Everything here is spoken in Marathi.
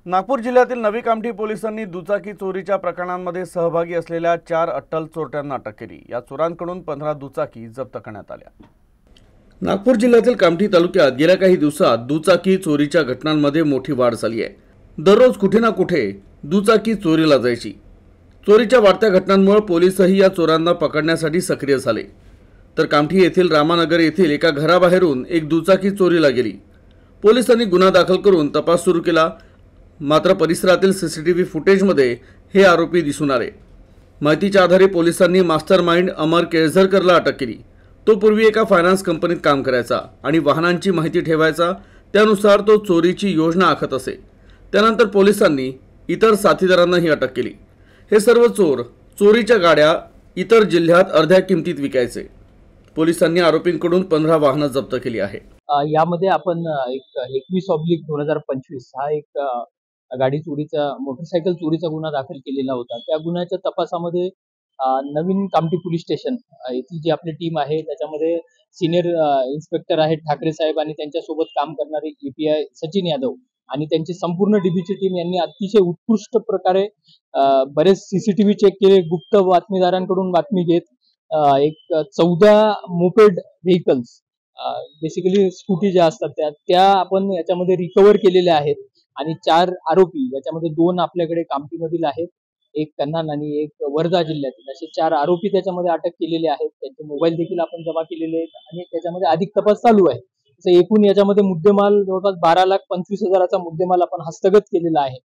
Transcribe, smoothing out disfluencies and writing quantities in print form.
नागपूर जिल्ह्यातील नवी कामठी पोलिसांनी दुचाकी चोरीच्या प्रकरणांमध्ये सहभागी असलेल्या 4 अट्टल चोरट्यांना अटक केली। या चोरांकडून 15 दुचाकी जप्त करण्यात आल्या। नागपूर जिल्ह्यातील कामठी तालुक्यात गेल्या काही दिवसात दुचाकी चोरीच्या घटनांमध्ये मोठी वाढ झाली आहे। दररोज कुठे ना कुठे दुचाकी चोरीला जायची। चोरीच्या वाढत्या घटनांमुळे पोलीसही या चोरांना पकडण्यासाठी सक्रिय झाले। तर कामठी येथील रामानगर येथील एका घराबाहेरून एक दुचाकी चोरीला गेली। पोलिसांनी गुन्हा दाखल करून तपास सुरू केला। मात्र परिसरातील सीसीटीव्ही फुटेजमध्ये हे आरोपी दिसून आले। माहितीच्या आधारे पोलिसांनी मास्टरमाइंड अमर केळझरकरला अटक केली। तो पूर्वी एका फायनान्स कंपनीत काम करायचा आणि वाहनांची माहिती ठेवायचा, त्यानुसार तो चोरीची योजना आखत असे। त्यानंतर पोलिसांनी इतर साथीदारांनाही अटक केली। हे सर्व चोर चोरीच्या गाड्या इतर जिल्ह्यात अर्ध्या किमतीत विकायचे। पोलिसांनी आरोपींकडून 15 वाहनं जप्त केली आहे। यामध्ये आपण एक 21/2025 हा एक गाडी चोरीचा मोटरसायकल चोरीचा गुन्हा दाखल केलेला होता। त्या गुन्ह्याच्या तपासामध्ये नवीन कामठी पोलीस स्टेशन येथील जी आपली टीम आहे त्याच्यामध्ये सिनियर इन्स्पेक्टर आहेत ठाकरे साहेब आणि त्यांच्यासोबत काम करणारे एपीआय सचिन यादव आणि त्यांची संपूर्ण डीबीची टीम यांनी अतिशय उत्कृष्ट प्रकारे बरेच सीसीटीव्ही चेक केले। गुप्त बातमीदारांकडून बातमी घेत एक 14 मोपेड व्हेकल्स बेसिकली स्कूटी ज्या असतात त्या आपण याच्यामध्ये रिकव्हर केलेल्या आहेत आणि 4 आरोपी याच्यामध्ये 2 आपल्याकडे कामठीमधील आहेत, एक कन्हान आणि एक वर्धा जिल्ह्यातील, असे 4 आरोपी त्याच्यामध्ये अटक केलेले आहेत। त्यांचे मोबाईल देखील आपण जमा केलेले आहेत आणि त्याच्यामध्ये अधिक तपास चालू आहे। एकूण याच्यामध्ये मुद्देमाल जवळपास 12,25,000चा मुद्देमाल आपण हस्तगत केलेला आहे।